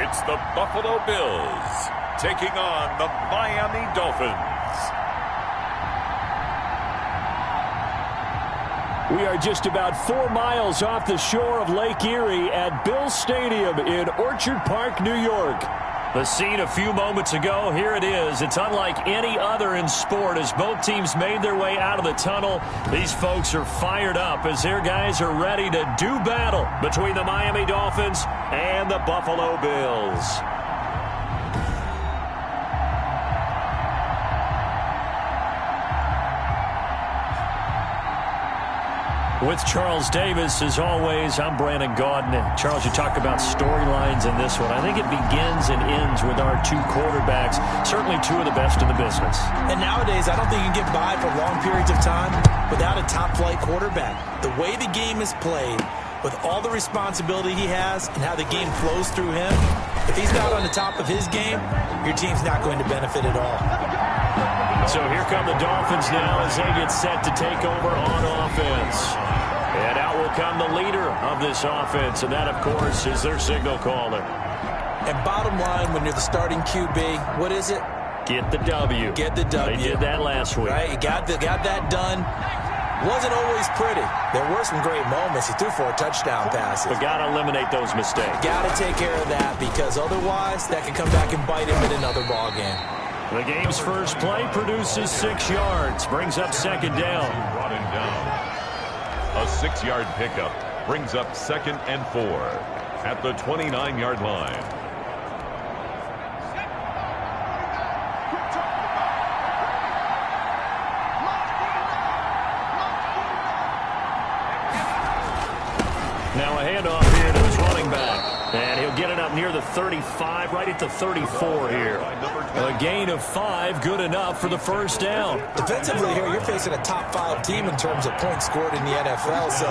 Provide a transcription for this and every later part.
It's the Buffalo Bills taking on the Miami Dolphins. We are just about 4 miles off the shore of Lake Erie at Bills Stadium in Orchard Park, New York. The scene a few moments ago, here it is. It's unlike any other in sport as both teams made their way out of the tunnel. These folks are fired up as their guys are ready to do battle between the Miami Dolphins and the Buffalo Bills. With Charles Davis, as always, I'm Brandon Gaudin. Charles, you talk about storylines in this one. I think it begins and ends with our two quarterbacks, certainly two of the best in the business. And nowadays, I don't think you can get by for long periods of time without a top-flight quarterback. The way the game is played, with all the responsibility he has and how the game flows through him, if he's not on the top of his game, your team's not going to benefit at all. So here come the Dolphins now as they get set to take over on offense. And out will come the leader of this offense, and that, of course, is their signal caller. And bottom line, when you're the starting QB, what is it? Get the W. Get the W. They did that last week. Right? You got that done. Wasn't always pretty. There were some great moments. He threw 4 touchdown passes. But got to eliminate those mistakes. Got to take care of that because otherwise that could come back and bite him in another ball game. The game's first play produces 6 yards. Brings up second down. Brought him down. A 6-yard pickup brings up 2nd and 4 at the 29-yard line. Now a handoff here to his running back. And he'll get it up near the 35, right at the 34 here. A gain of 5, good enough for the first down. Defensively here, you're facing a top 5 team in terms of points scored in the NFL. So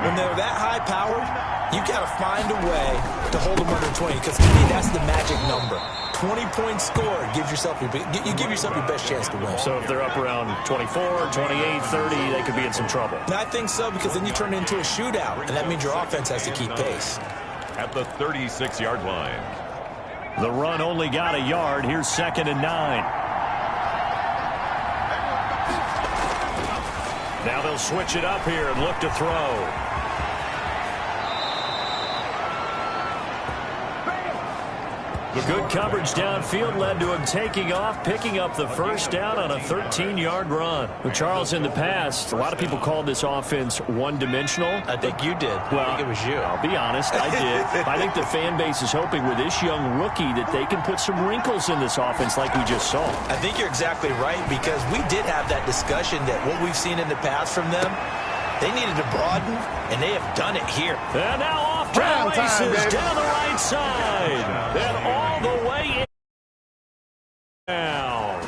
when they're that high powered, you got to find a way to hold them under 20. Because to me, that's the magic number. 20 points scored gives yourself your best chance to win. So if they're up around 24, 28, 30, they could be in some trouble. And I think so because then you turn it into a shootout, and that means your offense has to keep pace. At the 36-yard line. The run only got a yard. Here's 2nd and 9. Now they'll switch it up here and look to throw. Good coverage downfield led to him taking off, picking up the first down on a 13-yard run. Well, Charles, in the past, a lot of people called this offense one-dimensional. I think you did. Well, I think it was you. I'll be honest, I did. I think the fan base is hoping with this young rookie that they can put some wrinkles in this offense like we just saw. I think you're exactly right because we did have that discussion that what we've seen in the past from them, they needed to broaden, and they have done it here. And now off to the races down the right side. And all the way in. Now,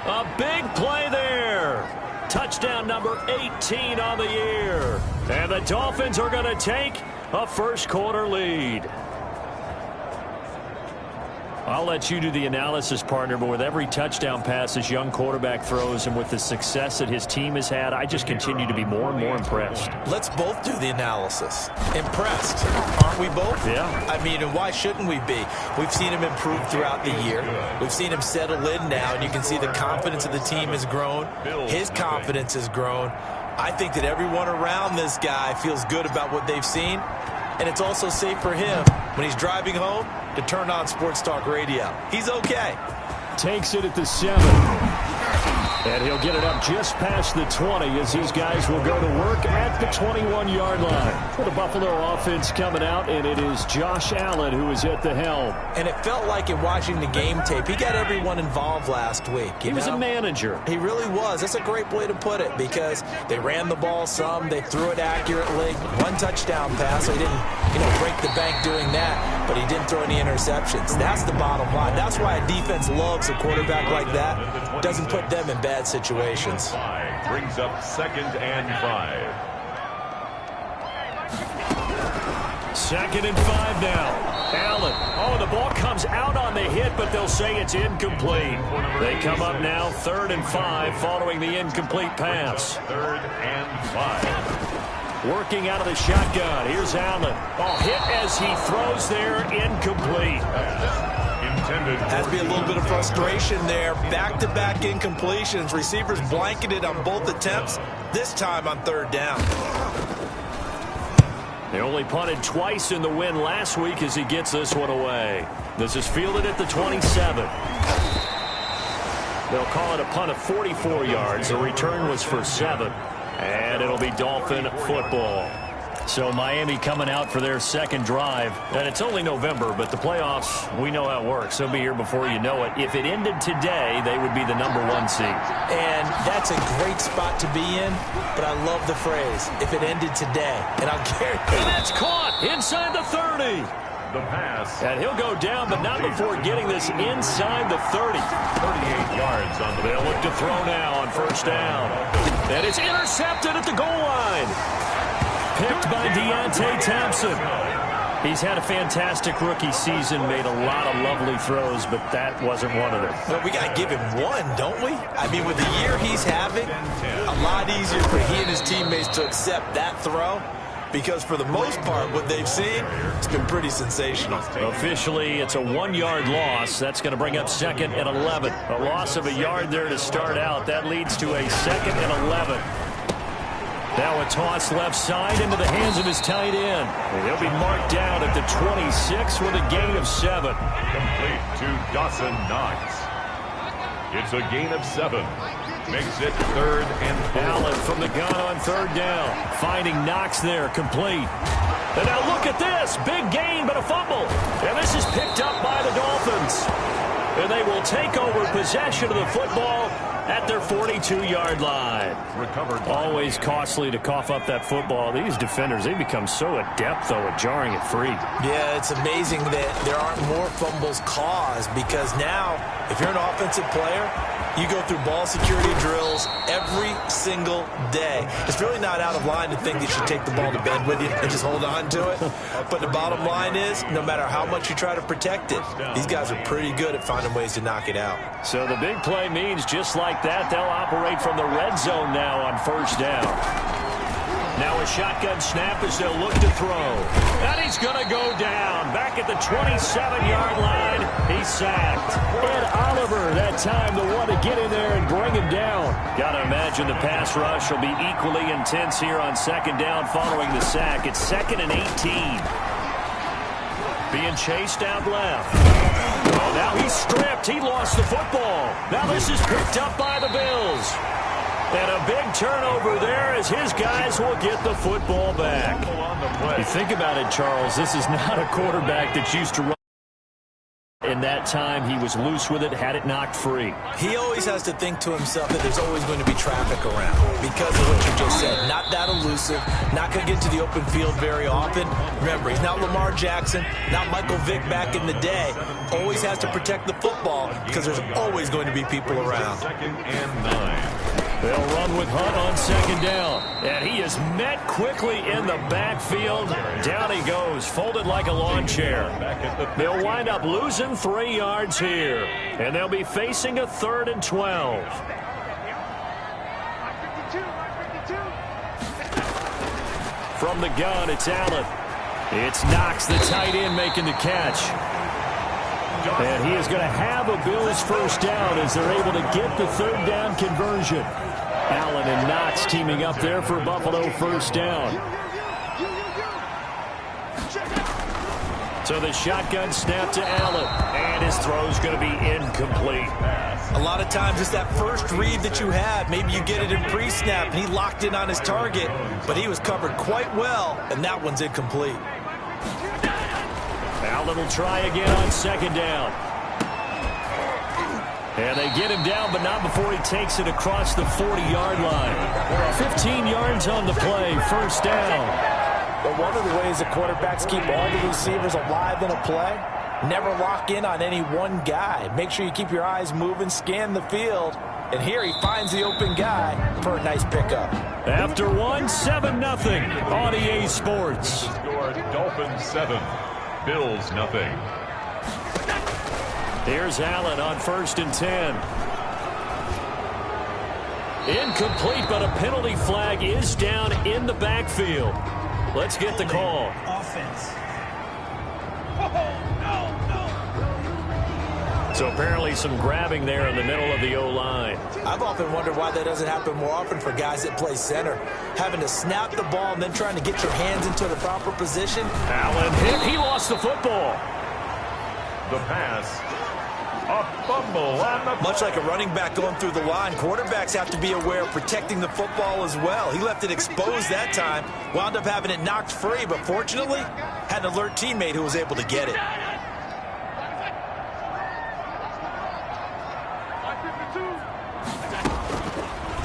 a big play there. Touchdown number 18 on the year. And the Dolphins are going to take a first-quarter lead. I'll let you do the analysis, partner, but with every touchdown pass this young quarterback throws and with the success that his team has had, I just continue to be more and more impressed. Let's both do the analysis. Impressed, aren't we both? Yeah. I mean, and why shouldn't we be? We've seen him improve throughout the year. We've seen him settle in now, and you can see the confidence of the team has grown. His confidence has grown. I think that everyone around this guy feels good about what they've seen, and it's also safe for him when he's driving home to turn on Sports Talk Radio. He's okay. Takes it at the 7. And he'll get it up just past the 20 as these guys will go to work at the 21-yard line. For the Buffalo offense coming out, and it is Josh Allen who is at the helm. And it felt like in watching the game tape, he got everyone involved last week. He was a manager. He really was. That's a great way to put it because they ran the ball some, they threw it accurately. 1 touchdown pass, so he didn't, break the bank doing that, but he didn't throw any interceptions. That's the bottom line. That's why a defense loves a quarterback like that. Doesn't put them in bad situations. Brings up 2nd and 5. 2nd and 5 now. Allen. Oh, the ball comes out on the hit, but they'll say it's incomplete. They come up now 3rd and 5 following the incomplete pass. 3rd and 5. Working out of the shotgun. Here's Allen. Oh, hit as he throws there. Incomplete. Has to be a little bit of frustration there. Back-to-back incompletions. Receivers blanketed on both attempts. This time on third down. They only punted twice in the win last week as he gets this one away. This is fielded at the 27. They'll call it a punt of 44 yards. The return was for 7. And it'll be Dolphin football. So Miami coming out for their second drive. And it's only November, but the playoffs, we know how it works. They'll be here before you know it. If it ended today, they would be the #1 seed. And that's a great spot to be in, but I love the phrase, if it ended today. And I'll guarantee you. That's caught inside the 30. The pass. And he'll go down, but not before getting this inside the 30. 38 yards on the They'll look to throw now on first down. And it's intercepted at the goal line. Picked by Deontay Thompson. He's had a fantastic rookie season, made a lot of lovely throws, but that wasn't one of them. Well, we got to give him one, don't we? I mean, with the year he's having, a lot easier for he and his teammates to accept that throw. Because for the most part, what they've seen, it's been pretty sensational. Officially, it's a 1-yard loss. That's going to bring up 2nd and 11. A loss of a yard there to start out. That leads to a 2nd and 11. Now a toss left side into the hands of his tight end. And he'll be marked down at the 26 with a gain of 7. complete to Dawson Knox. It's a gain of 7. Makes it 3rd and 4. Allen from the gun on 3rd down. Finding Knox there, complete. And now look at this. Big gain, but a fumble. And this is picked up by the Dolphins. And they will take over possession of the football at their 42-yard line. Recovered. Always costly to cough up that football. These defenders, they become so adept, though, at jarring it free. Yeah, it's amazing that there aren't more fumbles caused because now, if you're an offensive player, you go through ball security drills every single day. It's really not out of line to think that you should take the ball to bed with you and just hold on to it. But the bottom line is, no matter how much you try to protect it, these guys are pretty good at finding ways to knock it out. So the big play means just like that, they'll operate from the red zone now on first down. Now a shotgun snap as they'll look to throw. And he's going to go down. Back at the 27-yard line, he's sacked. Ed Oliver, that time, the one to get in there and bring him down. Got to imagine the pass rush will be equally intense here on 2nd down following the sack. It's 2nd and 18. Being chased out left. Oh, now he's stripped. He lost the football. Now this is picked up by the Bills. And a big turnover there as his guys will get the football back. You think about it, Charles, this is not a quarterback that's used to run. In that time, he was loose with it, had it knocked free. He always has to think to himself that there's always going to be traffic around because of what you just said. Not that elusive, not going to get to the open field very often. Remember, he's not Lamar Jackson, not Michael Vick back in the day. Always has to protect the football because there's always going to be people around. 2nd and 9. They'll run with Hunt on 2nd down. And he is met quickly in the backfield. Down he goes, folded like a lawn chair. They'll wind up losing 3 yards here. And they'll be facing a 3rd and 12. From the gun, it's Allen. It's Knox, the tight end, making the catch. And he is going to have a Bills first down as they're able to get the 3rd down conversion. Allen and Knox teaming up there for Buffalo first down. So the shotgun snap to Allen. And his throw's going to be incomplete. A lot of times it's that first read that you have. Maybe you get it in pre-snap and he locked in on his target. But he was covered quite well, and that one's incomplete. Allen will try again on 2nd down. And they get him down, but not before he takes it across the 40-yard line. 15 yards on the play, first down. But one of the ways the quarterbacks keep all the receivers alive in a play, never lock in on any one guy. Make sure you keep your eyes moving, scan the field. And here he finds the open guy for a nice pickup. After 1, 7-0 on EA Sports. Score Dolphins 7, Bills 0. Here's Allen on 1st and 10. Incomplete, but a penalty flag is down in the backfield. Let's get the call. Offense. So apparently some grabbing there in the middle of the O-line. I've often wondered why that doesn't happen more often for guys that play center. Having to snap the ball and then trying to get your hands into the proper position. Allen hit. He lost the football. The pass. A fumble on the... Much like a running back going through the line, quarterbacks have to be aware of protecting the football as well. He left it exposed that time, wound up having it knocked free, but fortunately had an alert teammate who was able to get it.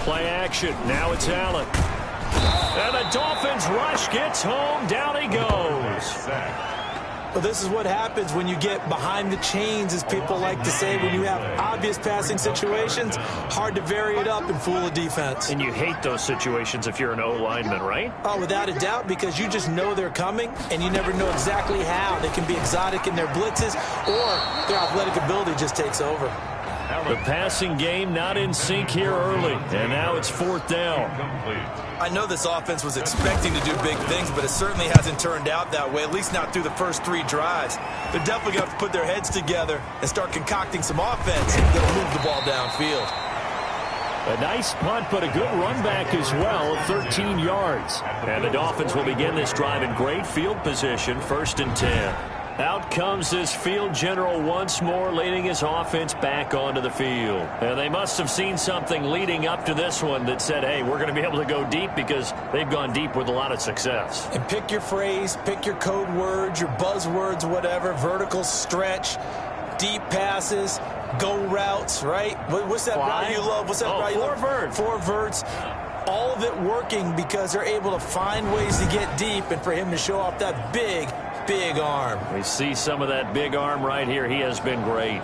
Play action. Now it's Allen. And the Dolphins rush gets home. Down he goes. Well, this is what happens when you get behind the chains, as people like to say. When you have obvious passing situations, hard to vary it up and fool a defense. And you hate those situations if you're an O-lineman, right? Oh, without a doubt, because you just know they're coming, and you never know exactly how. They can be exotic in their blitzes, or their athletic ability just takes over. The passing game not in sync here early, and now it's 4th down. I know this offense was expecting to do big things, but it certainly hasn't turned out that way, at least not through the first 3 drives. They're definitely going to have to put their heads together and start concocting some offense that'll move the ball downfield. A nice punt, but a good run back as well, 13 yards. And the Dolphins will begin this drive in great field position, 1st and 10. Out comes this field general once more, leading his offense back onto the field. And they must have seen something leading up to this one that said, hey, we're going to be able to go deep, because they've gone deep with a lot of success. And pick your phrase, pick your code words, your buzzwords, whatever, vertical stretch, deep passes, go routes, right? What's that route you love? What's that route you love? 4 verts. 4 verts. All of it working because they're able to find ways to get deep, and for him to show off that big arm. We see some of that big arm right here. He has been great.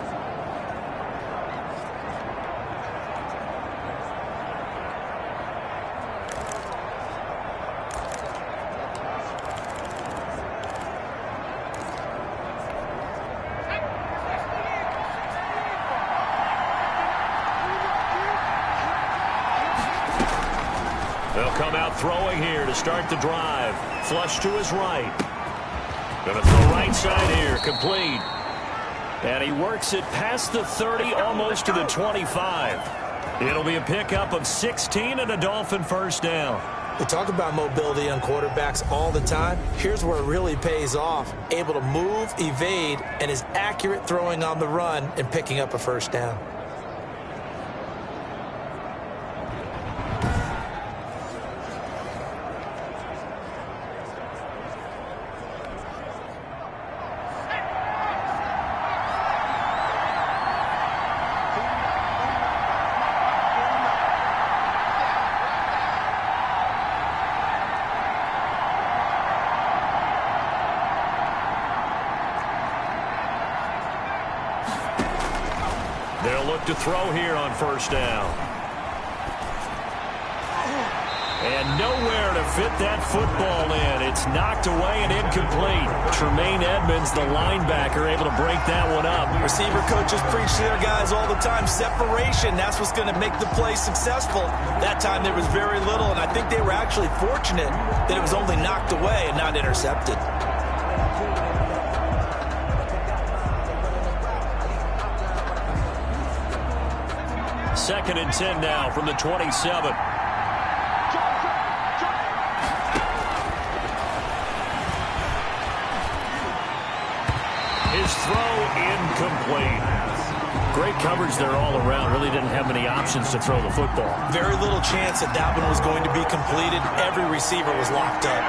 They'll come out throwing here to start the drive. Flush to his right. Going to throw right side here, complete. And he works it past the 30, almost to the 25. It'll be a pickup of 16 and a Dolphin 1st down. We talk about mobility on quarterbacks all the time. Here's where it really pays off. Able to move, evade, and is accurate throwing on the run and picking up a 1st down. They'll look to throw here on 1st down. And nowhere to fit that football in. It's knocked away and incomplete. Tremaine Edmonds, the linebacker, able to break that one up. Receiver coaches preach to their guys all the time. Separation, that's what's going to make the play successful. That time there was very little, and I think they were actually fortunate that it was only knocked away and not intercepted. 2nd and 10 now from the 27. His throw incomplete. Great coverage there all around. Really didn't have many options to throw the football. Very little chance that that one was going to be completed. Every receiver was locked up.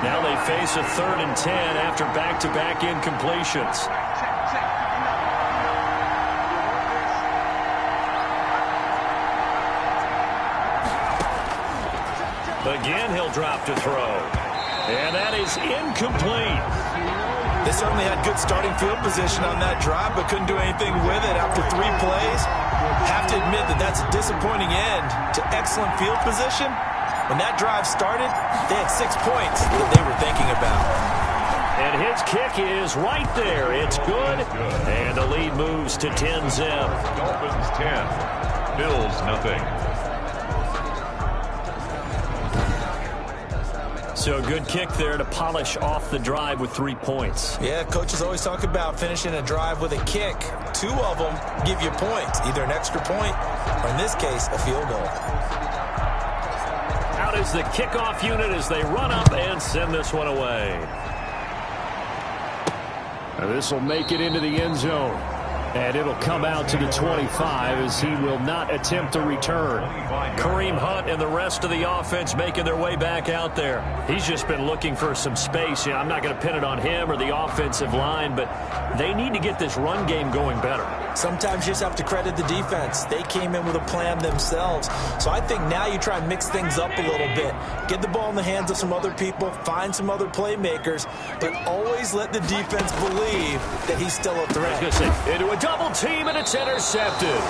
Now they face a 3rd and 10 after back-to-back incompletions. Again, he'll drop to throw. And that is incomplete. They certainly had good starting field position on that drive, but couldn't do anything with it after 3 plays. Have to admit that that's a disappointing end to excellent field position. When that drive started, they had 6 points that they were thinking about. And his kick is right there. It's good. And the lead moves to 10-zip. Dolphins 10, Bills nothing. So a good kick there to polish off the drive with 3 points. Yeah, coaches always talk about finishing a drive with a kick. 2 of them give you points, either an extra point or, in this case, a field goal. Out is the kickoff unit as they run up and send this one away. This will make it into the end zone. And it'll come out to the 25 as he will not attempt to return. Kareem Hunt and the rest of the offense making their way back out there. He's just been looking for some space. I'm not going to pin it on him or the offensive line, but they need to get this run game going better. Sometimes you just have to credit the defense. They came in with a plan themselves. So I think now you try and mix things up a little bit. Get the ball in the hands of some other people, find some other playmakers, but always let the defense believe that he's still a threat. I was going to say, into a double team, and it's intercepted.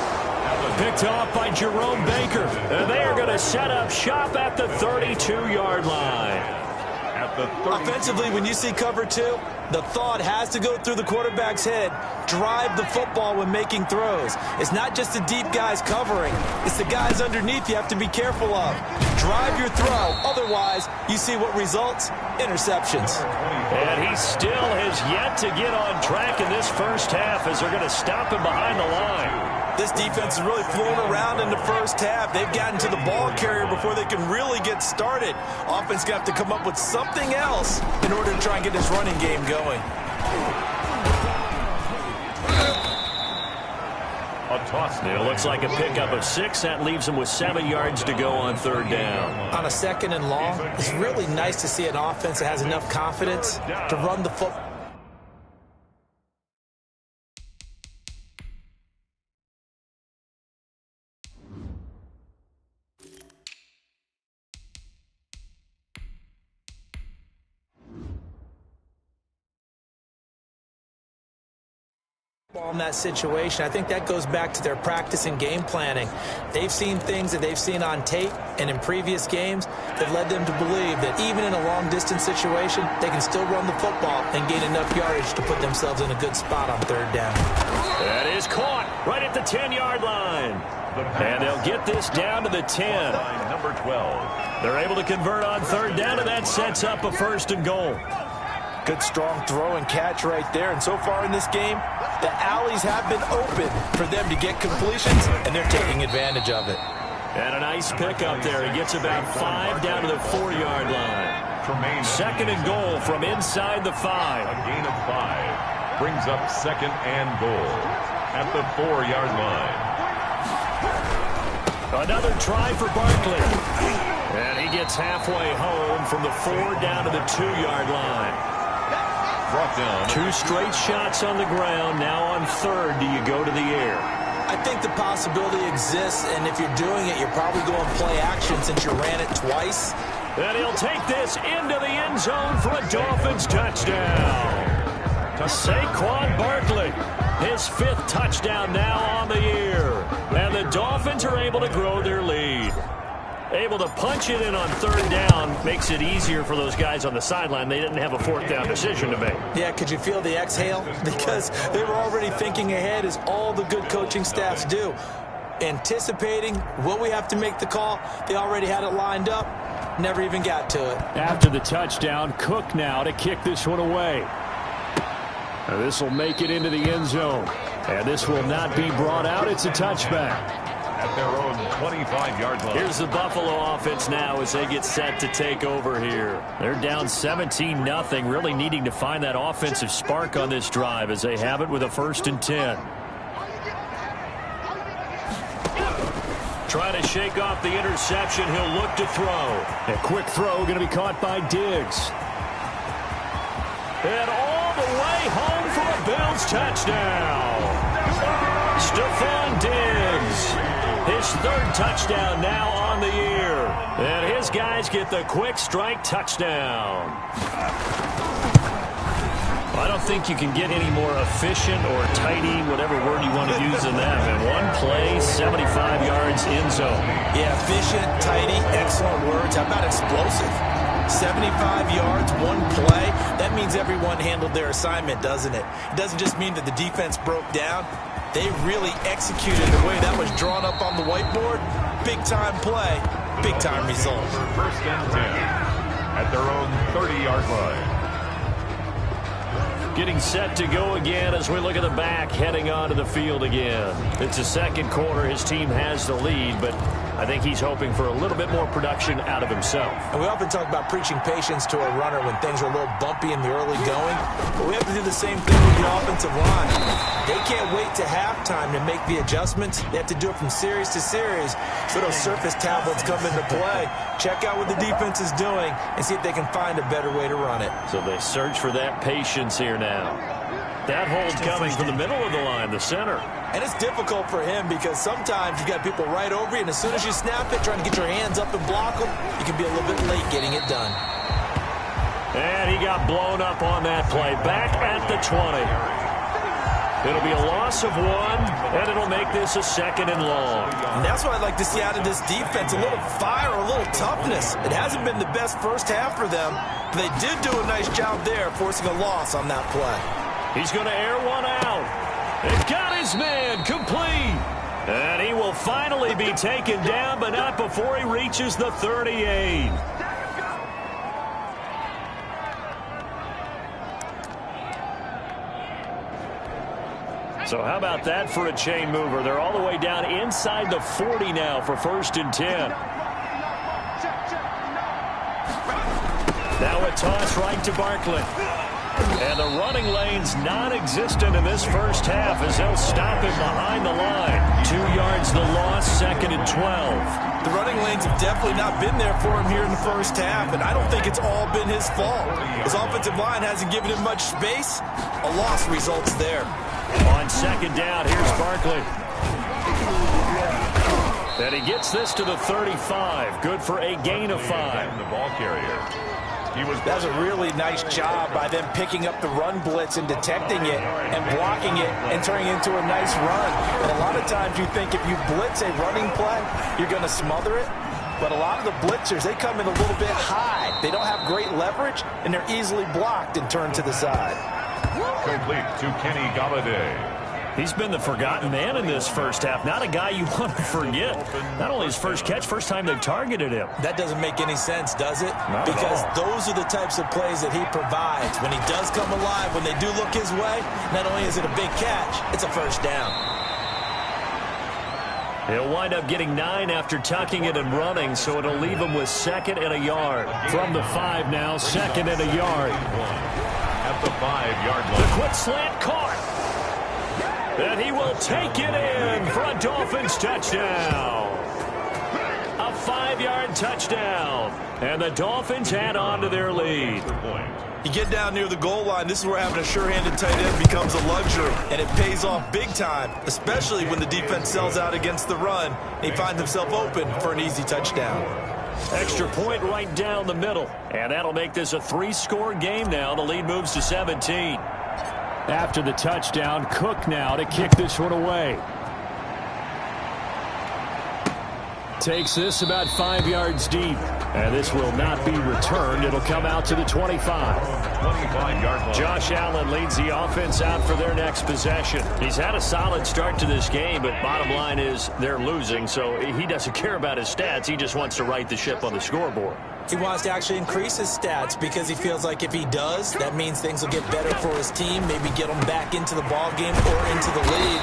Picked off by Jerome Baker. And they are going to set up shop at the 32-yard line. Offensively, when you see cover 2, the thought has to go through the quarterback's head. Drive the football when making throws. It's not just the deep guys covering. It's the guys underneath you have to be careful of. Drive your throw. Otherwise, you see what results? Interceptions. And he still has yet to get on track in this first half as they're going to stop him behind the line. This defense is really flown around in the first half. They've gotten to the ball carrier before they can really get started. Offense going to have to come up with something else in order to try and get this running game going. A toss. It looks like a pickup of 6. That leaves them with 7 yards to go on 3rd down. On a 2nd and long, it's really nice to see an offense that has enough confidence to run the football. In that situation, I think that goes back to their practice and game planning. They've seen things that they've seen on tape and in previous games that led them to believe that even in a long-distance situation, they can still run the football and gain enough yardage to put themselves in a good spot on 3rd down. That is caught right at the 10-yard line. And they'll get this down to the 10. Number 12. They're able to convert on 3rd down, and that sets up a 1st and goal. Good strong throw and catch right there. And so far in this game, the alleys have been open for them to get completions, and they're taking advantage of it. And a nice pickup there. He gets about 5 down to the 4-yard line. 2nd and goal from inside the 5. A gain of 5 brings up 2nd and goal at the 4-yard line. Another try for Barkley. And he gets halfway home from the 4 down to the 2-yard line. Brought down. 2 straight shots on the ground. Now on 3rd, do you go to the air? I think the possibility exists, and if you're doing it, you're probably going play action since you ran it twice. And he'll take this into the end zone for a Dolphins touchdown. To Saquon Barkley. His 5th touchdown now on the year. And the Dolphins are able to grow their lead. Able to punch it in on 3rd down makes it easier for those guys on the sideline. They didn't have a 4th down decision to make. Yeah, could you feel the exhale? Because they were already thinking ahead, as all the good coaching staffs do. Anticipating, will we have to make the call? They already had it lined up. Never even got to it. After the touchdown, Cook now to kick this one away. This will make it into the end zone. And this will not be brought out. It's a touchback. At their own 25-yard line. Here's the Buffalo offense now as they get set to take over here. They're down 17-0, really needing to find that offensive spark on this drive as they have it with a 1st and 10. Trying to shake off the interception. He'll look to throw. A quick throw going to be caught by Diggs. And all the way home for a Bills touchdown. Stephon Diggs. His 3rd touchdown now on the year. And his guys get the quick strike touchdown. I don't think you can get any more efficient or tidy, whatever word you want to use than that. In one play, 75 yards in zone. Yeah, efficient, tidy, excellent words. How about explosive? 75 yards, one play. That means everyone handled their assignment, doesn't it? It doesn't just mean that the defense broke down. They really executed the way that was drawn up on the whiteboard. Big-time play, big-time result. 1st and 10. at their own 30-yard line. Getting set to go again as we look at the back, heading onto the field again. It's the second quarter. His team has the lead, but I think he's hoping for a little bit more production out of himself. And we often talk about preaching patience to a runner when things are a little bumpy in the early going, but we have to do the same thing with the offensive line. They can't wait to halftime to make the adjustments. They have to do it from series to series, so those surface tablets come into play. Check out what the defense is doing and see if they can find a better way to run it. So they search for that patience here now. That hold coming from the middle of the line, the center. And it's difficult for him because sometimes you got people right over you, and as soon as you snap it, trying to get your hands up and block them, you can be a little bit late getting it done. And he got blown up on that play. Back at the 20. It'll be a loss of 1, and it'll make this a 2nd and long. And that's what I'd like to see out of this defense, a little fire, a little toughness. It hasn't been the best first half for them, but they did do a nice job there, forcing a loss on that play. He's going to air one out. They've got his man complete. And he will finally be taken down, but not before he reaches the 38. So how about that for a chain mover? They're all the way down inside the 40 now for 1st and 10. Now a toss right to Barkley. And the running lane's non-existent in this first half as they'll stop him behind the line. 2 yards the loss, 2nd and 12. The running lanes have definitely not been there for him here in the first half, and I don't think it's all been his fault. His offensive line hasn't given him much space. A loss results there. On 2nd down, here's Barkley. And he gets this to the 35. Good for a gain of 5. The ball carrier. That was a really nice job by them picking up the run blitz and detecting it and blocking it and turning it into a nice run. And a lot of times you think if you blitz a running play, you're going to smother it. But a lot of the blitzers, they come in a little bit high. They don't have great leverage, and they're easily blocked and turned to the side. Complete to Kenny Galladay. He's been the forgotten man in this first half. Not a guy you want to forget. Not only his first catch, first time they've targeted him. That doesn't make any sense, does it? Not because at all. Those are the types of plays that he provides. When he does come alive, when they do look his way, not only is it a big catch, it's a first down. He'll wind up getting 9 after tucking it and running, so it'll leave him with 2nd and a yard. From the 5 now, 2nd and a yard. At the 5-yard line. The quick slant caught. And he will take it in for a Dolphins touchdown. A 5-yard touchdown. And the Dolphins add on to their lead. You get down near the goal line, this is where having a sure-handed tight end becomes a luxury. And it pays off big time, especially when the defense sells out against the run. And he finds himself open for an easy touchdown. Extra point right down the middle. And that'll make this a 3-score game now. The lead moves to 17. After the touchdown, Cook now to kick this one away. Takes this about 5 yards deep. And this will not be returned. It'll come out to the 25. 25-yard line. Josh Allen leads the offense out for their next possession. He's had a solid start to this game, but bottom line is they're losing, so he doesn't care about his stats. He just wants to right the ship on the scoreboard. He wants to actually increase his stats because he feels like if he does, that means things will get better for his team, maybe get them back into the ball game or into the lead.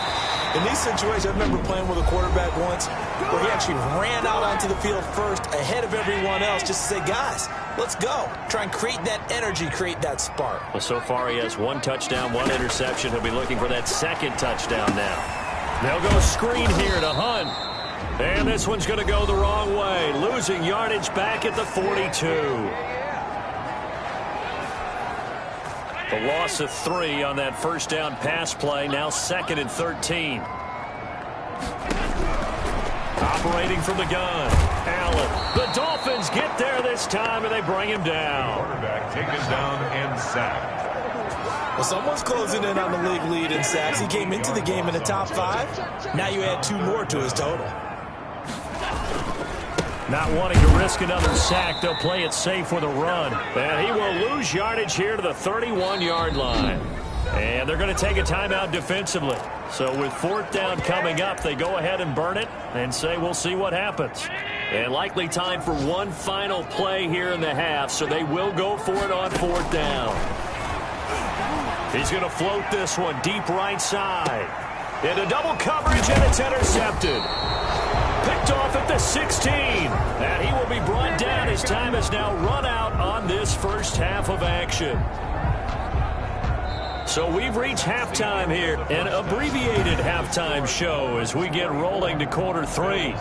In these situations, I remember playing with a quarterback once where he actually ran out onto the field first ahead of everyone else just to say, guys, let's go. Try and create that energy, create that spark. Well, so far he has 1 touchdown, 1 interception. He'll be looking for that 2nd touchdown now. They'll go screen here to Hunt. And this one's going to go the wrong way. Losing yardage back at the 42. The loss of 3 on that first down pass play. Now 2nd and 13. Operating from the gun. Allen. The Dolphins get there this time, and they bring him down. Quarterback taken down and sacked. Well, someone's closing in on the league lead in sacks. He came into the game in the top 5. Now you add 2 more to his total. Not wanting to risk another sack, they'll play it safe with a run. And he will lose yardage here to the 31-yard line. And they're going to take a timeout defensively. So with fourth down coming up, they go ahead and burn it and say we'll see what happens. And likely time for one final play here in the half, so they will go for it on fourth down. He's going to float this one deep right side. Into double coverage, and it's intercepted. Picked off at the 16. And he will be brought down. His time has now run out on this first half of action. So we've reached halftime here, an abbreviated halftime show as we get rolling to quarter three.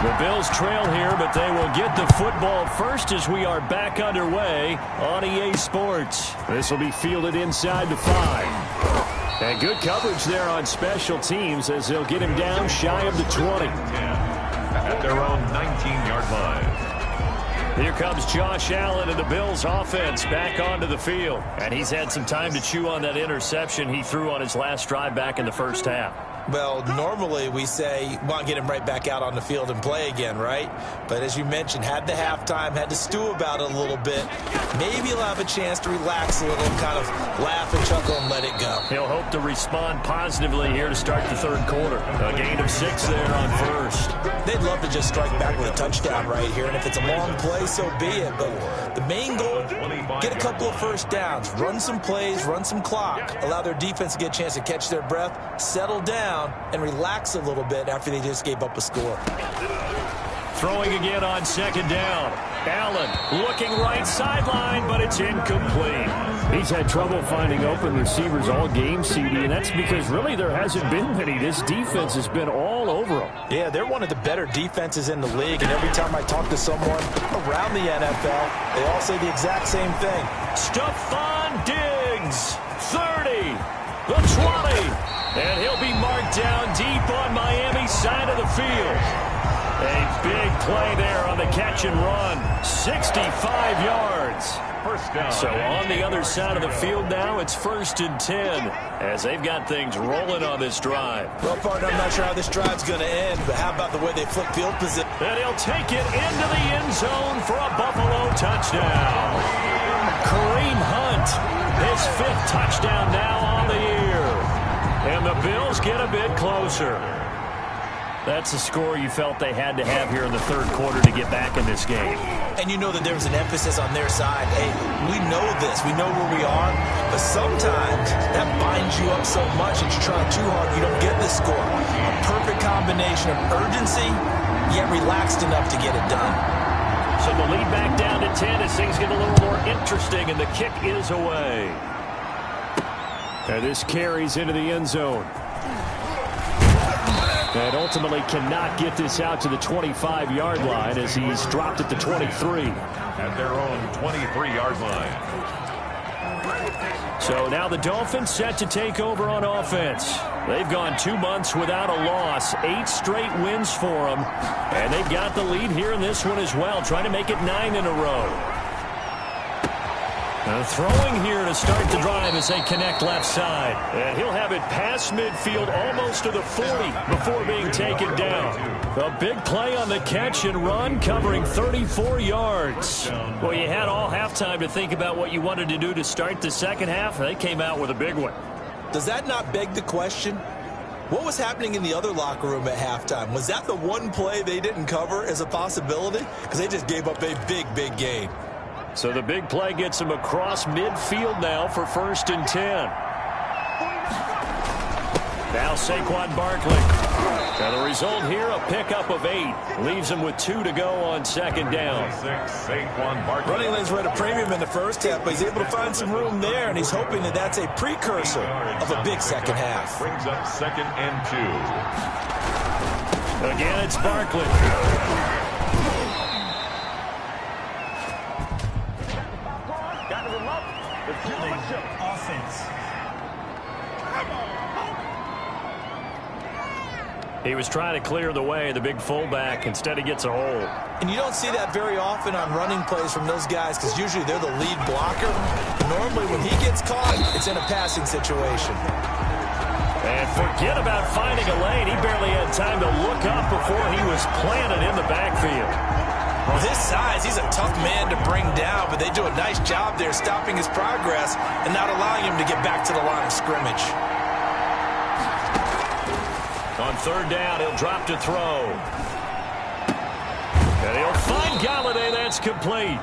The Bills trail here, but they will get the football first as we are back underway on EA Sports. This will be fielded inside the 5. And good coverage there on special teams as they'll get him down shy of the 20. At their own 19-yard line. Here comes Josh Allen and the Bills offense back onto the field. And he's had some time to chew on that interception he threw on his last drive back in the first half. Well, normally we say, well, get him right back out on the field and play again, right? But as you mentioned, had the halftime, had to stew about it a little bit. Maybe he'll have a chance to relax a little, kind of laugh and chuckle and let it go. He'll hope to respond positively here to start the third quarter. A gain of 6 there on first. They'd love to just strike back with a touchdown right here, and if it's a long play, so be it. But the main goal, get a couple of first downs, run some plays, run some clock, allow their defense to get a chance to catch their breath, settle down, and relax a little bit after they just gave up a score. Throwing again on second down. Allen looking right sideline, but it's incomplete. He's had trouble finding open receivers all game, CD, and that's because really there hasn't been many. This defense has been all over them. Yeah, they're one of the better defenses in the league, and every time I talk to someone around the NFL, they all say the exact same thing. Stephon Diggs, 30, the 20. And he'll be marked down deep on Miami's side of the field. A big play there on the catch and run. 65 yards. First down. So on the other side of the field now, it's 1st and 10 as they've got things rolling on this drive. Well, partner, I'm not sure how this drive's going to end, but how about the way they flip field position? And he'll take it into the end zone for a Buffalo touchdown. Kareem Hunt, his 5th touchdown now on the year. And the Bills get a bit closer. That's a score you felt they had to have here in the third quarter to get back in this game. And you know that there was an emphasis on their side. Hey, we know this. We know where we are. But sometimes that binds you up so much that you try too hard, you don't get the score. A perfect combination of urgency, yet relaxed enough to get it done. So the lead back down to 10 as things get a little more interesting, and the kick is away. And this carries into the end zone. And ultimately cannot get this out to the 25-yard line as he's dropped at the 23. At their own 23-yard line. So now the Dolphins set to take over on offense. They've gone 2 months without a loss, 8 straight wins for them. And they've got the lead here in this one as well, trying to make it 9 in a row. Throwing here to start the drive as they connect left side. And he'll have it past midfield almost to the 40 before being taken down. A big play on the catch and run covering 34 yards. Well, you had all halftime to think about what you wanted to do to start the second half. They came out with a big one. Does that not beg the question? What was happening in the other locker room at halftime? Was that the one play they didn't cover as a possibility? Because they just gave up a big, big gain. So the big play gets him across midfield now for 1st and 10. Now Saquon Barkley. And the result here, a pickup of 8. Leaves him with 2 to go on second down. Saquon Barkley. Running lanes were at a premium in the first half, but he's able to find some room there, and he's hoping that that's a precursor of a big second half. Brings up 2nd and 2. Again, it's Barkley. Offense. He was trying to clear the way, the big fullback. Instead, he gets a hold. And you don't see that very often on running plays from those guys because usually they're the lead blocker. Normally, when he gets caught, it's in a passing situation. And forget about finding a lane. He barely had time to look up before he was planted in the backfield. With his size, he's a tough man to bring down, but they do a nice job there stopping his progress and not allowing him to get back to the line of scrimmage. On third down, he'll drop to throw. And he'll find Galladay. That's complete.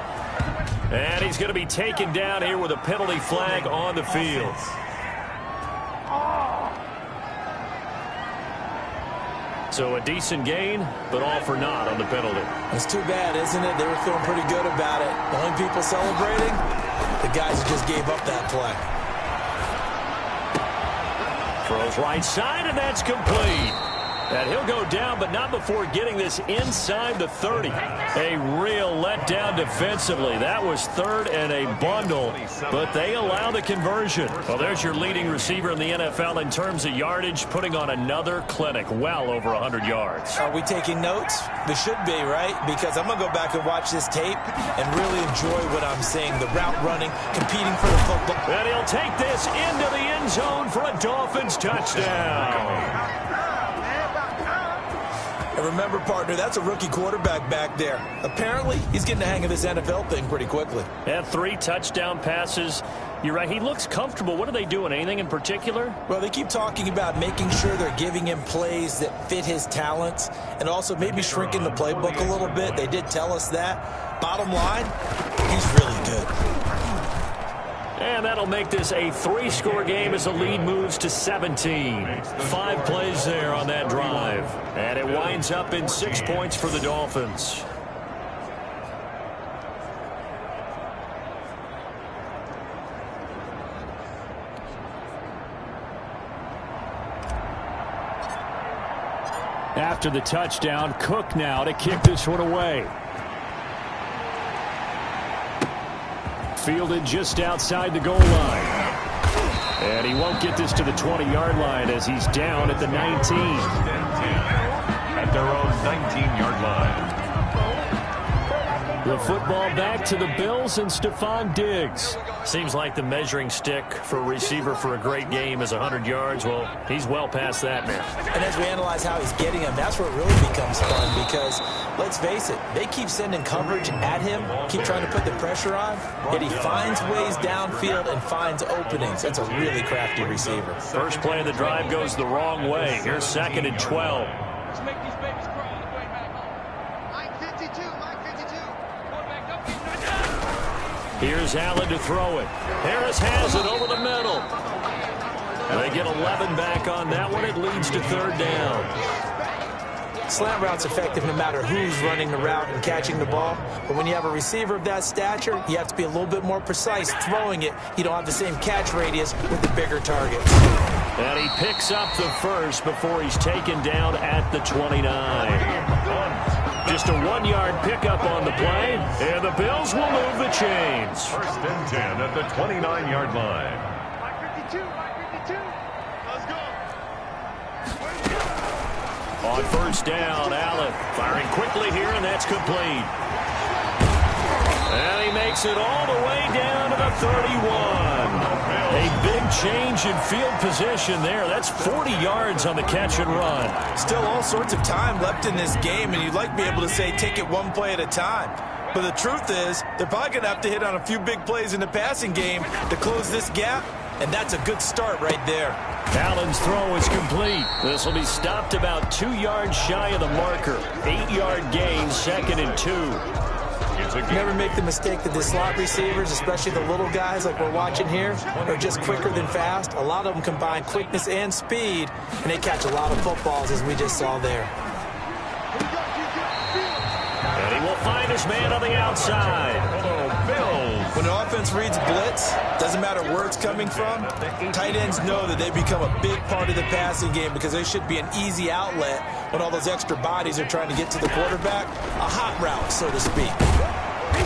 And he's going to be taken down here with a penalty flag on the field. So a decent gain, but all for naught on the penalty. It's too bad, isn't it? They were feeling pretty good about it. The only people celebrating, the guys who just gave up that play. Throws right side, and that's complete. And he'll go down, but not before getting this inside the 30. A real letdown defensively. That was third and a bundle, but they allow the conversion. Well, there's your leading receiver in the NFL in terms of yardage, putting on another clinic, well over 100 yards. Are we taking notes? We should be, right? Because I'm going to go back and watch this tape and really enjoy what I'm seeing. The route running, competing for the football. And he'll take this into the end zone for a Dolphins touchdown. And remember, partner, that's a rookie quarterback back there. Apparently, he's getting the hang of this NFL thing pretty quickly. And 3 touchdown passes. You're right, he looks comfortable. What are they doing? Anything in particular? Well, they keep talking about making sure they're giving him plays that fit his talents and also maybe shrinking the playbook a little bit. They did tell us that. Bottom line, he's really good. And that'll make this a 3-score game as the lead moves to 17. 5 plays there on that drive. And it winds up in 6 points for the Dolphins. After the touchdown, Cook now to kick this one away. Fielded just outside the goal line. And he won't get this to the 20-yard line as he's down at the 19. At their own 19-yard line. The football back to the Bills and Stephon Diggs. Seems like the measuring stick for a receiver for a great game is 100 yards. Well, he's well past that now. And as we analyze how he's getting them, that's where it really becomes fun because, let's face it, they keep sending coverage at him, keep trying to put the pressure on, yet he finds ways downfield and finds openings. That's a really crafty receiver. First play of the drive goes the wrong way. Here's 2nd and 12. Let's make these babies crawl on the way back home. Mike 52, Mike 52. Quarterback, don't get Here's Allen to throw it. Harris has it over the middle. And they get 11 back on that one. It leads to 3rd down. Slant route's effective no matter who's running the route and catching the ball. But when you have a receiver of that stature, you have to be a little bit more precise throwing it. You don't have the same catch radius with the bigger targets. And he picks up the first before he's taken down at the 29. Just a 1-yard pickup on the play, and the Bills will move the chains. 1st and 10 at the 29-yard line. Mike 52, Mike 52. Let's go. On 1st down, Allen firing quickly here, and that's complete. And he makes it all the way down to the 31. A big change in field position there. That's 40 yards on the catch and run. Still all sorts of time left in this game, and you'd like to be able to say take it one play at a time. But the truth is, they're probably going to have to hit on a few big plays in the passing game to close this gap, and that's a good start right there. Allen's throw is complete. This will be stopped about 2 yards shy of the marker. 8-yard gain, 2nd and 2. Never make the mistake that the slot receivers, especially the little guys like we're watching here, are just quicker than fast. A lot of them combine quickness and speed, and they catch a lot of footballs, as we just saw there. And he will find his man on the outside. When the offense reads blitz, doesn't matter where it's coming from, tight ends know that they become a big part of the passing game because they should be an easy outlet when all those extra bodies are trying to get to the quarterback. A hot route, so to speak.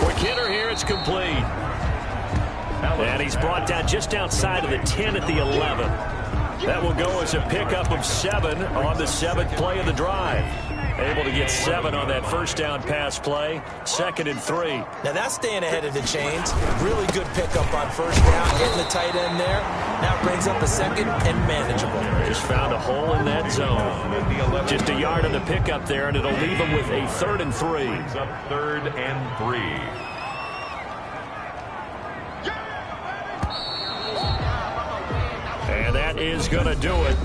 For Kidder here, it's complete. And he's brought down just outside of the 10 at the 11. That will go as a pickup of 7 on the 7th play of the drive. Able to get 7 on that first down pass play. 2nd and 3. Now that's staying ahead of the chains. Really good pickup on first down, hitting the tight end there. Now brings up a 2nd and manageable. Just found a hole in that zone. Just a yard on the pickup there, and it'll leave him with a 3rd and 3. Brings up 3rd and 3. And that is going to do it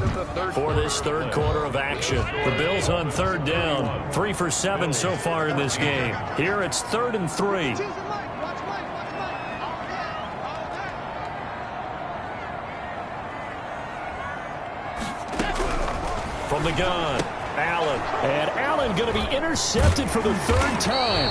for this third quarter of action. The Bills on 3rd down. 3 for 7 so far in this game. Here it's 3rd and 3. From the gun, Allen. And Allen going to be intercepted for the 3rd time.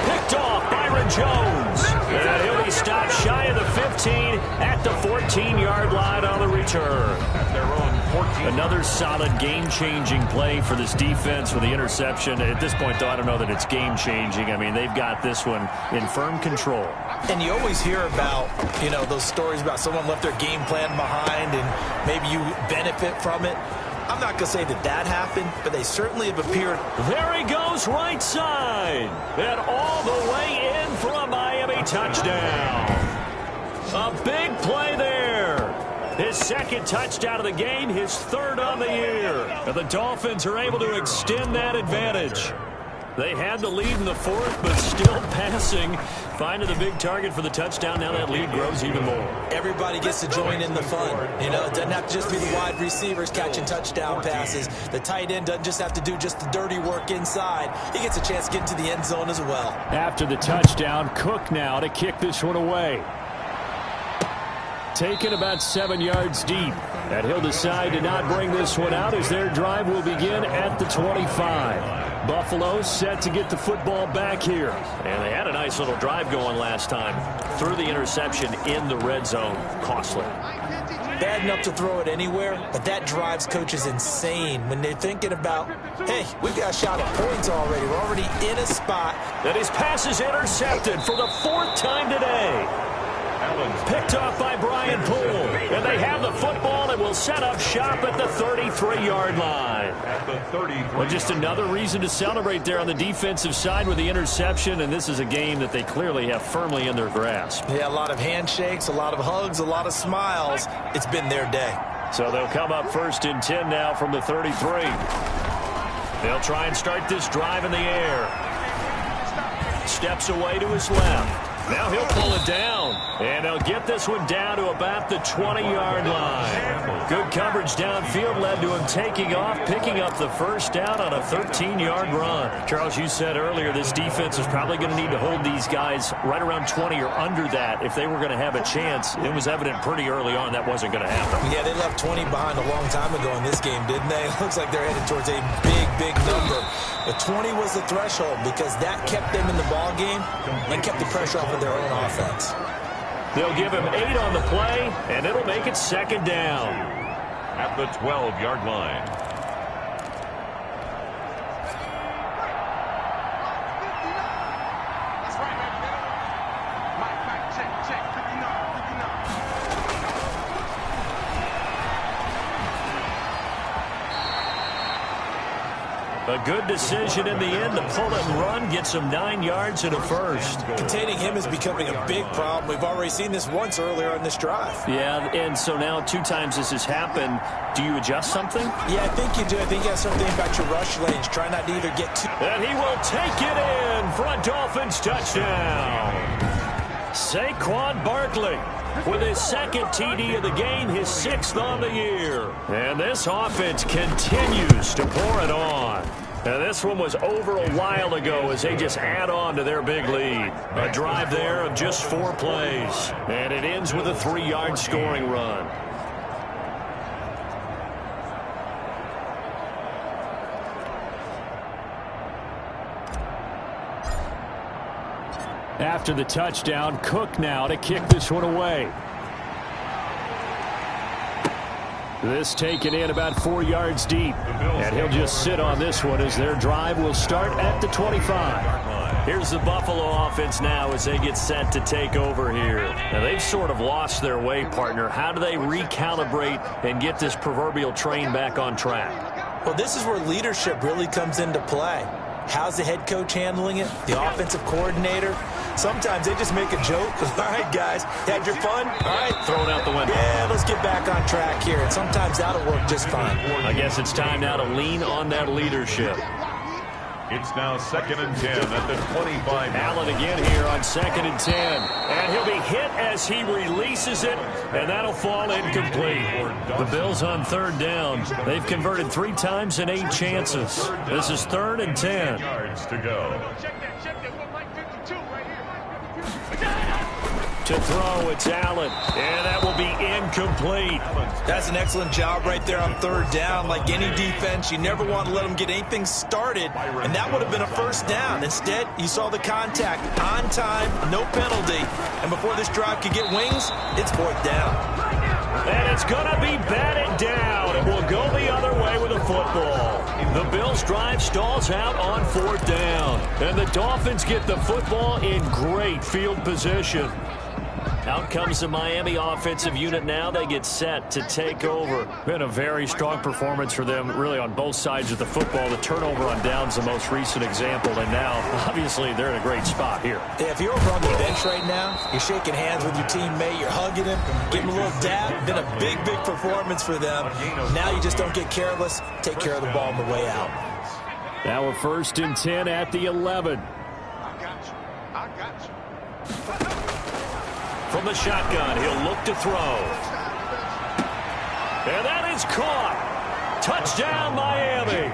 Picked off Byron Jones. And he'll be stopped shy of the 15 at the 14-yard line on the return. At their own 14. Another solid game-changing play for this defense with the interception. At this point, though, I don't know that it's game-changing. I mean, they've got this one in firm control. And you always hear about, those stories about someone left their game plan behind and maybe you benefit from it. I'm not going to say that happened, but they certainly have appeared. There he goes, right side. And all the way in for a Miami touchdown. A big play there. His 2nd touchdown of the game, his 3rd on the year. And the Dolphins are able to extend that advantage. They had the lead in the 4th, but still passing. Finding the big target for the touchdown. Now that lead grows even more. Everybody gets to join in the fun. It doesn't have to just be the wide receivers catching touchdown passes. The tight end doesn't just have to do just the dirty work inside. He gets a chance to get into the end zone as well. After the touchdown, Cook now to kick this one away. Taken about 7 yards deep. And he'll decide to not bring this one out as their drive will begin at the 25. Buffalo set to get the football back here. And they had a nice little drive going last time. Threw the interception in the red zone. Costly. Bad enough to throw it anywhere, but that drives coaches insane when they're thinking about, hey, we've got a shot at points already. We're already in a spot. And his pass is intercepted for the 4th time today. Picked off by Brian Poole. And they have the football and will set up shop at the 33-yard line. At the 33. Well, just another reason to celebrate there on the defensive side with the interception. And this is a game that they clearly have firmly in their grasp. Yeah, a lot of handshakes, a lot of hugs, a lot of smiles. It's been their day. So they'll come up 1st and 10 now from the 33. They'll try and start this drive in the air. Steps away to his left. Now he'll pull it down, and they'll get this one down to about the 20-yard line. Good coverage downfield led to him taking off, picking up the 1st down on a 13-yard run. Charles, you said earlier this defense is probably going to need to hold these guys right around 20 or under that if they were going to have a chance. It was evident pretty early on that wasn't going to happen. Yeah, they left 20 behind a long time ago in this game, didn't they? It looks like they're headed towards a big number. But 20 was the threshold because that kept them in the ball game and kept the pressure off of their own offense. They'll give him 8 on the play, and it'll make it 2nd down. At the 12-yard line. That's right, baby. Mike, check. 59. A good decision in the end to pull it and run, gets him 9 yards and a 1st. Containing him is becoming a big problem. We've already seen this once earlier on this drive. Yeah, and so now 2 times this has happened. Do you adjust something? Yeah, I think you do. I think you have something about your rush lanes. Try not to either get too... And he will take it in for a Dolphins touchdown. Saquon Barkley with his 2nd TD of the game, his 6th on the year. And this offense continues to pour it on. And this one was over a while ago as they just add on to their big lead. A drive there of just 4 plays. And it ends with a 3-yard scoring run. After the touchdown, Cook now to kick this one away. This taken in about 4 yards deep. And he'll just sit on this one as their drive will start at the 25. Here's the Buffalo offense now as they get set to take over here. Now they've sort of lost their way, partner. How do they recalibrate and get this proverbial train back on track? Well, this is where leadership really comes into play. How's the head coach handling it? The offensive coordinator? Sometimes they just make a joke. All right, guys, had your fun? All right. Throw it out the window. Yeah, let's get back on track here. And sometimes that'll work just fine. I guess it's time now to lean on that leadership. It's now 2nd and 10 at the 25. Allen again here on 2nd and 10. And he'll be hit as he releases it, and that'll fall incomplete. The Bills on 3rd down. They've converted 3 times in 8 chances. This is 3rd and 10. Yards to go. Check that. What Mike 52 right here. To throw, it's Allen. And that will be incomplete. That's an excellent job right there on 3rd down. Like any defense, you never want to let them get anything started, and that would have been a 1st down. Instead, you saw the contact on time, no penalty, and before this drive could get wings, it's 4th down. And it's going to be batted down. It will go the other way with the football. The Bills' drive stalls out on 4th down, and the Dolphins get the football in great field position. Out comes the Miami offensive unit now. They get set to take over. Been a very strong performance for them, really, on both sides of the football. The turnover on downs the most recent example, and now, obviously, they're in a great spot here. Yeah, if you're over on the bench right now, you're shaking hands with your teammate, you're hugging him, giving him a little dab. Been a big performance for them. Now you just don't get careless. Take care of the ball on the way out. Now a 1st and 10 at the 11. I got you. From the shotgun, he'll look to throw. And that is caught. Touchdown, Miami.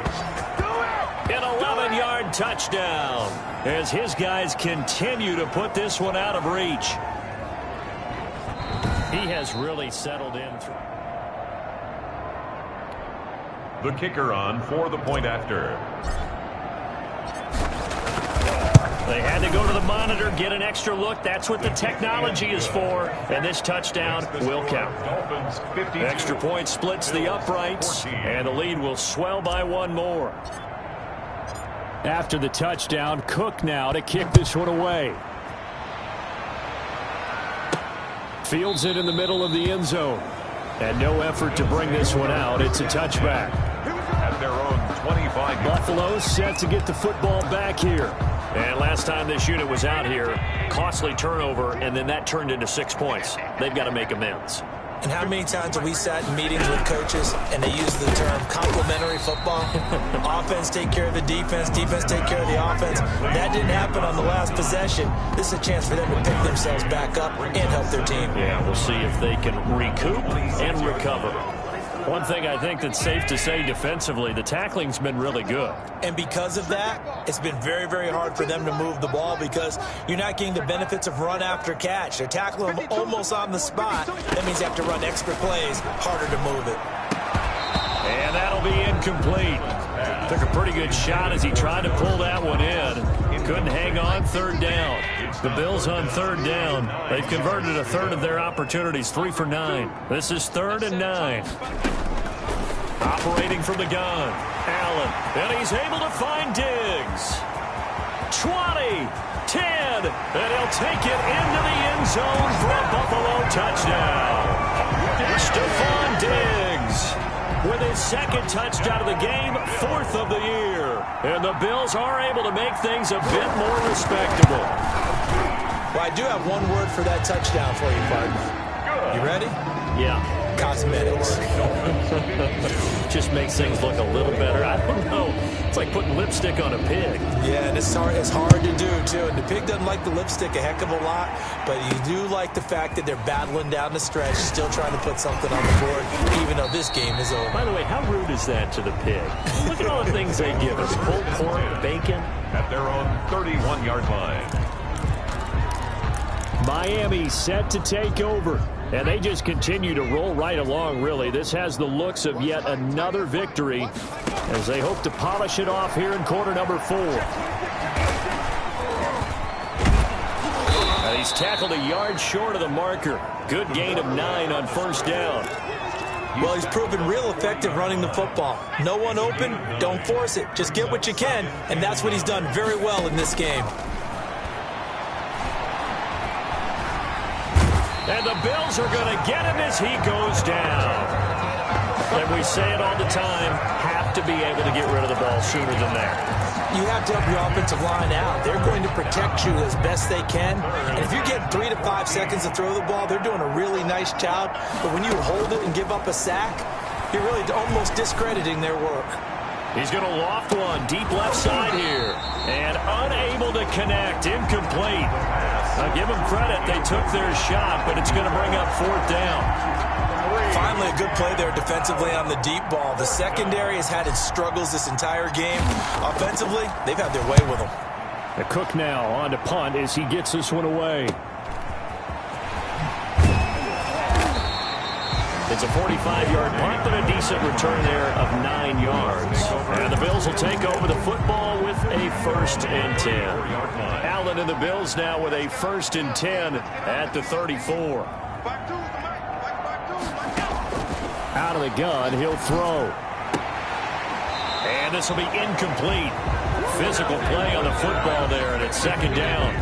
An 11-yard touchdown as his guys continue to put this one out of reach. He has really settled in. The kicker on for the point after. They had to go to the monitor, get an extra look. That's what the technology is for. And this touchdown will count. Extra point splits the uprights, and the lead will swell by 1 more. After the touchdown, Cook now to kick this one away. Fields it in the middle of the end zone. And no effort to bring this one out. It's a touchback. At their own 25. Buffalo set to get the football back here. And last time this unit was out here, costly turnover, and then that turned into 6 points. They've got to make amends. And how many times have we sat in meetings with coaches and they use the term complementary football? Offense take care of the defense, defense take care of the offense. That didn't happen on the last possession. This is a chance for them to pick themselves back up and help their team. Yeah, we'll see if they can recoup and recover. One thing I think that's safe to say defensively, the tackling's been really good. And because of that, it's been very, very hard for them to move the ball because you're not getting the benefits of run after catch. They're tackling them almost on the spot. That means you have to run extra plays, harder to move it. And that'll be incomplete. Took a pretty good shot as he tried to pull that one in. Couldn't hang on. 3rd down. The Bills on 3rd down. They've converted a third of their opportunities, 3 for 9. This is 3rd and 9. Operating from the gun, Allen, and he's able to find Diggs. 20, 10, and he'll take it into the end zone for a Buffalo touchdown. Stephon Diggs with his 2nd touchdown of the game, 4th of the year. And the Bills are able to make things a bit more respectable. Well, I do have one word for that touchdown for you, partner. You ready? Yeah. Cosmetics. Just makes things look a little better. I don't know. It's like putting lipstick on a pig. Yeah, and it's hard to do, too. And the pig doesn't like the lipstick a heck of a lot, but you do like the fact that they're battling down the stretch, still trying to put something on the board, even though this game is over. By the way, how rude is that to the pig? Look at all the things they give us. Pulled pork, bacon. At their own 31-yard line. Miami set to take over. And they just continue to roll right along, really. This has the looks of yet another victory as they hope to polish it off here in quarter number 4. And he's tackled a yard short of the marker. Good gain of 9 on 1st down. Well, he's proven real effective running the football. No one open, don't force it. Just get what you can, and that's what he's done very well in this game. And the Bills are going to get him as he goes down. And we say it all the time, to be able to get rid of the ball sooner than that. You have to help your offensive line out. They're going to protect you as best they can. And if you're getting 3 to 5 seconds to throw the ball, they're doing a really nice job. But when you hold it and give up a sack, you're really almost discrediting their work. He's going to loft one deep left side here. And unable to connect. Incomplete. Now give them credit. They took their shot, but it's going to bring up 4th down. Finally, a good play there defensively on the deep ball. The secondary has had its struggles this entire game. Offensively, they've had their way with them. The Cook now on to punt as he gets this one away. It's a 45-yard punt, but a decent return there of 9 yards. And the Bills will take over the football with a 1st and 10. Allen and the Bills now with a 1st and 10 at the 34. Out of the gun, he'll throw. And this will be incomplete. Physical play on the football there, and it's 2nd down.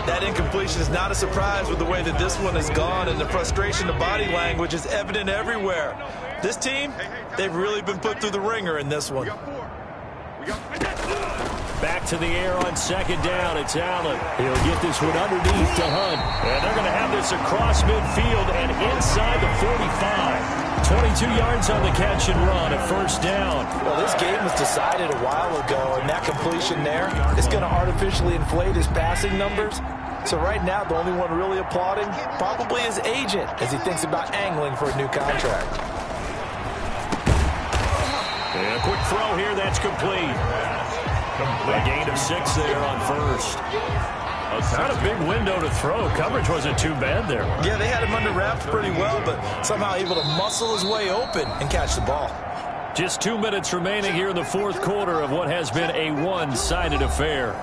That incompletion is not a surprise with the way that this one has gone, and the frustration, the body language is evident everywhere. This team, they've really been put through the ringer in this one. Back to the air on 2nd down. It's Allen. He'll get this one underneath to Hunt. And they're going to have this across midfield and inside the 45. 22 yards on the catch and run at 1st down. Well, this game was decided a while ago, and that completion there is going to artificially inflate his passing numbers. So right now, the only one really applauding probably his agent as he thinks about angling for a new contract. And a quick throw here. That's complete. A gain of 6 there on 1st. Not a big window to throw. Coverage wasn't too bad there. Yeah, they had him under wraps pretty well, but somehow able to muscle his way open and catch the ball. Just 2 minutes remaining here in the 4th quarter of what has been a one-sided affair.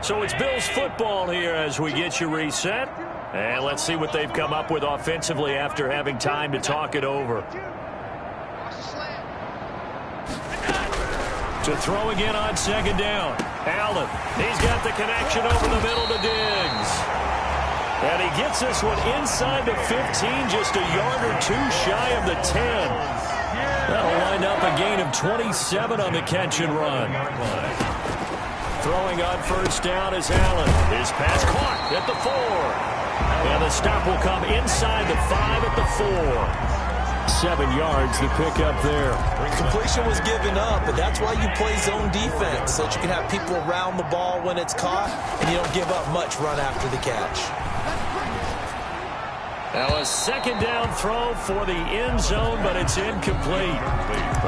So it's Bills football here as we get you reset. And let's see what they've come up with offensively after having time to talk it over. To throw again on 2nd down. Allen, he's got the connection over the middle to Diggs. And he gets this one inside the 15, just a yard or 2 shy of the 10. That'll wind up a gain of 27 on the catch and run. Throwing on 1st down is Allen. His pass caught at the 4. And the stop will come inside the 5 at the 4. 7 yards the pickup there. Completion was given up, but that's why you play zone defense, so that you can have people around the ball when it's caught, and you don't give up much run after the catch. Now a 2nd down throw for the end zone, but it's incomplete.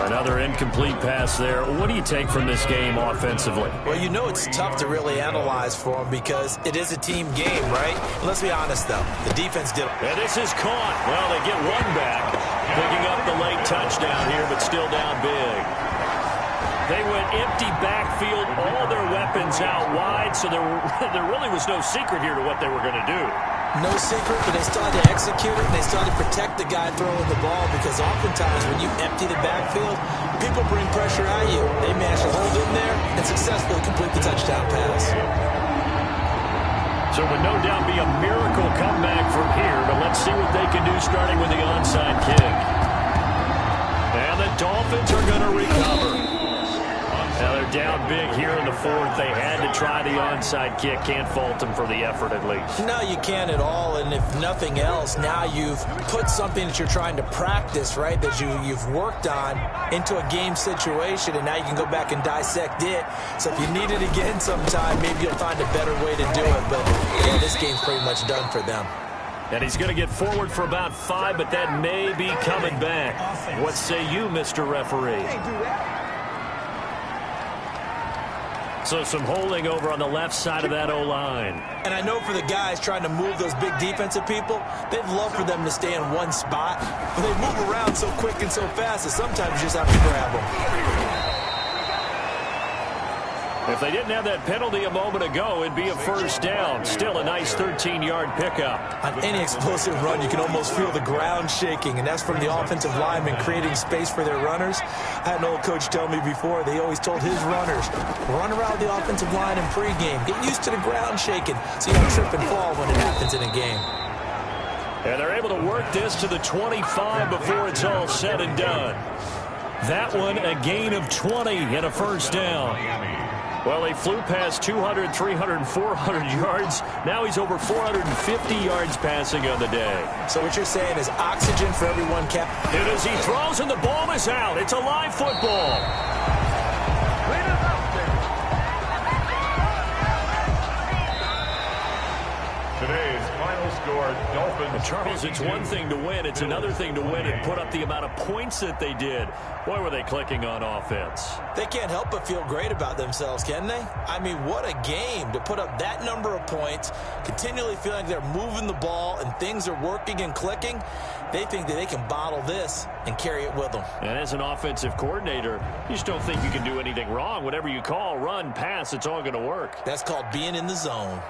Another incomplete pass there. What do you take from this game offensively? Well, you know it's tough to really analyze for them because it is a team game, right? Let's be honest, though. The defense did. And this is caught. Well, they get one back. Picking up the late touchdown here, but still down big. They went empty backfield, all their weapons out wide, so there really was no secret here to what they were going to do. No secret, but they still had to execute it, and they still had to protect the guy throwing the ball because oftentimes when you empty the backfield, people bring pressure at you. They managed to hold in there and successfully complete the touchdown pass. So it would no doubt be a miracle comeback from here, but let's see what they can do starting with the onside kick. And the Dolphins are going to recover. Now they're down big here in the 4th. They had to try the onside kick. Can't fault them for the effort at least. No, you can't at all. And if nothing else, now you've put something that you're trying to practice, right, that you've worked on into a game situation, and now you can go back and dissect it. So if you need it again sometime, maybe you'll find a better way to do it. But, yeah, this game's pretty much done for them. And he's going to get forward for about 5, but that may be coming back. What say you, Mr. Referee? So some holding over on the left side of that O-line. And I know for the guys trying to move those big defensive people, they'd love for them to stay in one spot. But they move around so quick and so fast that sometimes you just have to grab them. If they didn't have that penalty a moment ago, it'd be a 1st down. Still a nice 13-yard pickup. On any explosive run, you can almost feel the ground shaking, and that's from the offensive linemen creating space for their runners. I had an old coach tell me before, they always told his runners, run around the offensive line in pregame. Get used to the ground shaking so you don't trip and fall when it happens in a game. And they're able to work this to the 25 before it's all said and done. That one, a gain of 20 and a first down. Well, they flew past 200, 300, 400 yards. Now he's over 450 yards passing on the day. So what you're saying is oxygen for everyone, Cap. It is, he throws and the ball is out. It's a live football. Today's final score, Dolphins. Charles, it's one thing to win. It's another thing to win and put up the amount of points that they did. Boy, were they clicking on offense. They can't help but feel great about themselves, can they? I mean, what a game to put up that number of points, continually feeling like they're moving the ball and things are working and clicking. They think that they can bottle this and carry it with them. And as an offensive coordinator, you just don't think you can do anything wrong. Whatever you call, run, pass, it's all going to work. That's called being in the zone.